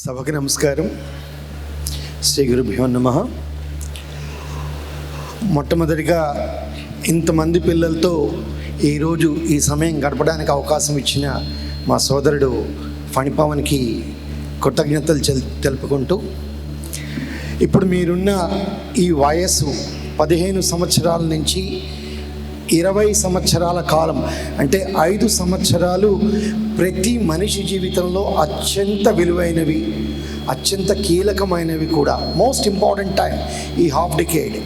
సభకి నమస్కారం. శ్రీ గురుభ్యో నమః. మొట్టమొదటిగా ఇంతమంది పిల్లలతో ఈరోజు ఈ సమయం గడపడానికి అవకాశం ఇచ్చిన మా సోదరుడు ఫణిపవన్కి కృతజ్ఞతలు తెలుపుకుంటూ, ఇప్పుడు మీరున్న ఈ వయస్సు 15 సంవత్సరాల నుంచి 20 సంవత్సరాల కాలం, అంటే 5 సంవత్సరాలు ప్రతి మనిషి జీవితంలో అత్యంత విలువైనవి, అత్యంత కీలకమైనవి కూడా. మోస్ట్ ఇంపార్టెంట్ టైం ఈ హాఫ్ డికేడ్.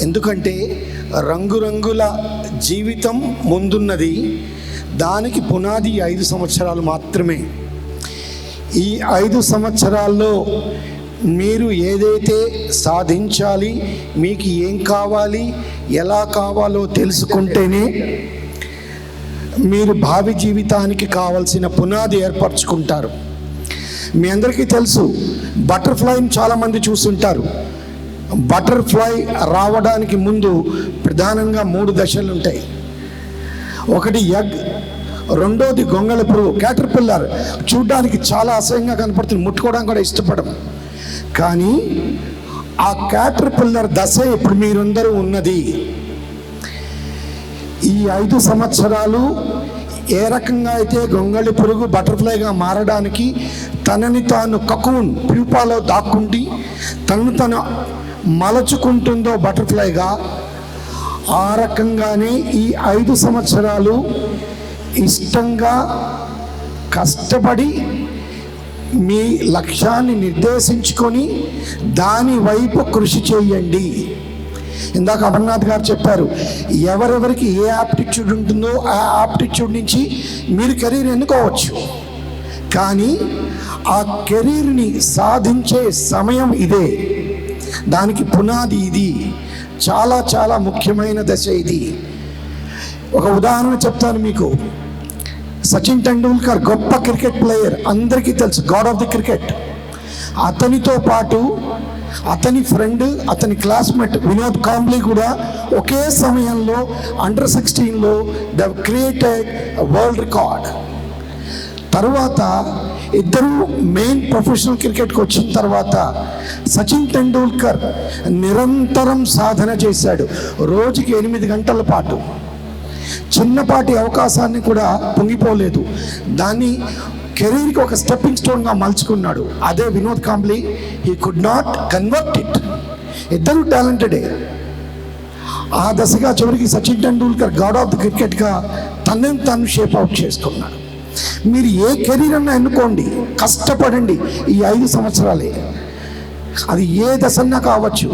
ఎందుకంటే రంగురంగుల జీవితం ముందున్నది, దానికి పునాది 5 సంవత్సరాలు మాత్రమే. ఈ 5 సంవత్సరాల్లో మీరు ఏదైతే సాధించాలి, మీకు ఏం కావాలి, ఎలా కావాలో తెలుసుకుంటేనే మీరు భావి జీవితానికి కావాల్సిన పునాది ఏర్పరచుకుంటారు. మీ అందరికీ తెలుసు, బటర్ఫ్లైని చాలామంది చూస్తుంటారు. బటర్ఫ్లై రావడానికి ముందు ప్రధానంగా 3 దశలు ఉంటాయి. ఒకటి ఎగ్, రెండోది గొంగళి పురుగు, క్యాటర్పిల్లర్. చూడ్డానికి చాలా అసహ్యంగా కనపడుతుంది, ముట్టుకోవడానికి కూడా ఇష్టపడం. కానీ ఆ క్యాటర్పిల్లర్ దశ ఇప్పుడు మీరందరూ ఉన్నది. ఈ 5 సంవత్సరాలు ఏ రకంగా అయితే గొంగళి పురుగు బటర్ఫ్లైగా మారడానికి తనని తాను కకూన్ ప్యూపాలో దాక్కుండి తను మలచుకుంటుందో బటర్ఫ్లైగా, ఆ రకంగానే ఈ 5 సంవత్సరాలు ఇష్టంగా కష్టపడి మీ లక్ష్యాన్ని నిర్దేశించుకొని దాని వైపు కృషి చేయండి. ఇందాక అమర్నాథ్ గారు చెప్పారు, ఎవరెవరికి ఏ యాప్టిట్యూడ్ ఉంటుందో ఆ యాప్టిట్యూడ్ నుంచి మీరు కెరీర్ ఎన్నుకోవచ్చు. కానీ ఆ కెరీర్ని సాధించే సమయం ఇదే, దానికి పునాది ఇది. చాలా చాలా ముఖ్యమైన దశ ఇది. ఒక ఉదాహరణ చెప్తాను మీకు. సచిన్ టెండూల్కర్ గొప్ప క్రికెట్ ప్లేయర్, అందరికీ తెలుసు, గాడ్ ఆఫ్ ది క్రికెట్. అతనితో పాటు అతని ఫ్రెండ్, అతని క్లాస్మేట్ వినోద్ కాంబ్లీ కూడా ఒకే సమయంలో అండర్-16లో దే క్రియేటెడ్ వరల్డ్ రికార్డ్. తర్వాత ఇద్దరు మెయిన్ ప్రొఫెషనల్ క్రికెట్కి వచ్చిన తర్వాత సచిన్ టెండూల్కర్ నిరంతరం సాధన చేశాడు, రోజుకి 8 గంటల పాటు. చిన్నపాటి అవకాశాన్ని కూడా పొంగిపోలేదు, దాన్ని కెరీర్కి ఒక స్టెప్పింగ్ స్టోన్గా మలుచుకున్నాడు. అదే Vinod Kambli, he could not convert it. ఇద్దరు టాలెంటెడే. ఆ దశగా చివరికి Sachin Tendulkar god of the క్రికెట్గా తనని తాను షేప్ అవుట్ చేసుకున్నాడు. మీరు ఏ కెరీర్ అన్నా ఎన్నుకోండి, కష్టపడండి. ఈ 5 సంవత్సరాలే, అది ఏ దశన్నా కావచ్చు,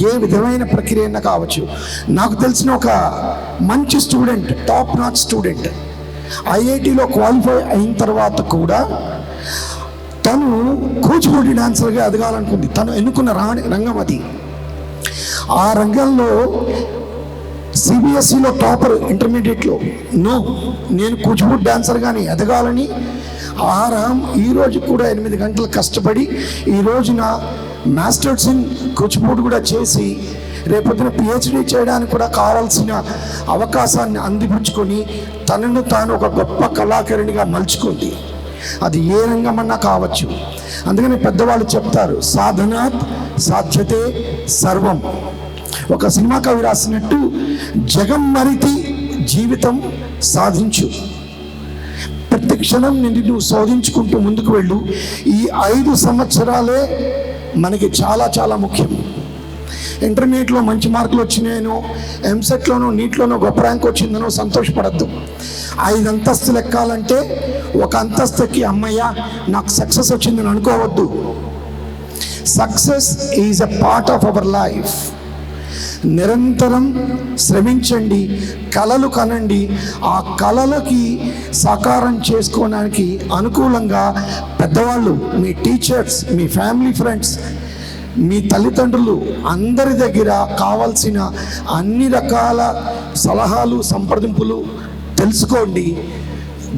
ఏ విధమైన ప్రక్రియ అయినా కావచ్చు. నాకు తెలిసిన ఒక మంచి స్టూడెంట్, టాప్ నాచ్ స్టూడెంట్, ఐఐటిలో క్వాలిఫై అయిన తర్వాత కూడా తను కూచిపూడి డాన్సర్గా ఎదగాలనుకుంది. తను ఎన్నుకున్న రంగం అది. ఆ రంగంలో సిబిఎస్ఈలో టాపర్, ఇంటర్మీడియట్లో నేను కూచిపూడి డాన్సర్గాని ఎదగాలని ఈరోజు కూడా 8 గంటలు కష్టపడి ఈ రోజున మాస్టర్స్ ఇన్ కూచిపూడి కూడా చేసి రేపొద్దున పిహెచ్డి చేయడానికి కూడా కావాల్సిన అవకాశాన్ని అందిపుచ్చుకొని తనను తాను ఒక గొప్ప కళాకారునిగా మలుచుకుంది. అది ఏ రంగమన్నా కావచ్చు. అందుకని పెద్దవాళ్ళు చెప్తారు, సాధనాత్ సాధ్యతే సర్వం. ఒక సినిమా కవి రాసినట్టు, జగం మరితి జీవితం సాధించు, ప్రతి క్షణం నిన్ను నువ్వు శోధించుకుంటూ ముందుకు వెళ్ళు. ఈ 5 సంవత్సరాలే మనకి చాలా చాలా ముఖ్యం. ఇంటర్మీడియట్లో మంచి మార్కులు వచ్చినాయనో, ఎంసెట్లోనో నీట్లోనో గొప్ప ర్యాంక్ వచ్చిందనో సంతోషపడద్దు. 5 అంతస్తులు ఎక్కాలంటే ఒక అంతస్తుకి అమ్మయ్య నాకు సక్సెస్ వచ్చిందని అనుకోవద్దు. Success is a part of our life. నిరంతరం శ్రమించండి, కలలు కనండి. ఆ కలలకి సాకారం చేసుకోవడానికి అనుకూలంగా పెద్దవాళ్ళు, మీ టీచర్స్, మీ ఫ్యామిలీ ఫ్రెండ్స్, మీ తల్లిదండ్రులు అందరి దగ్గర కావాల్సిన అన్ని రకాల సలహాలు, సంప్రదింపులు తెలుసుకోండి.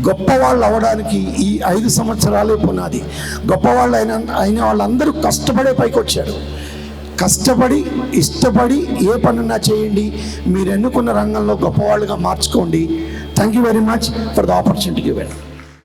గొప్పవాళ్ళు అవ్వడానికి ఈ 5 సంవత్సరాలే పునాది. గొప్పవాళ్ళు అయిన వాళ్ళందరూ కష్టపడే పైకి వచ్చారు. కష్టపడి ఇష్టపడి ఏ పనున్నా చేయండి, మీరు ఎన్నుకున్న రంగంలో గొప్పవాళ్ళుగా మార్చుకోండి. Thank you very much for the opportunity given.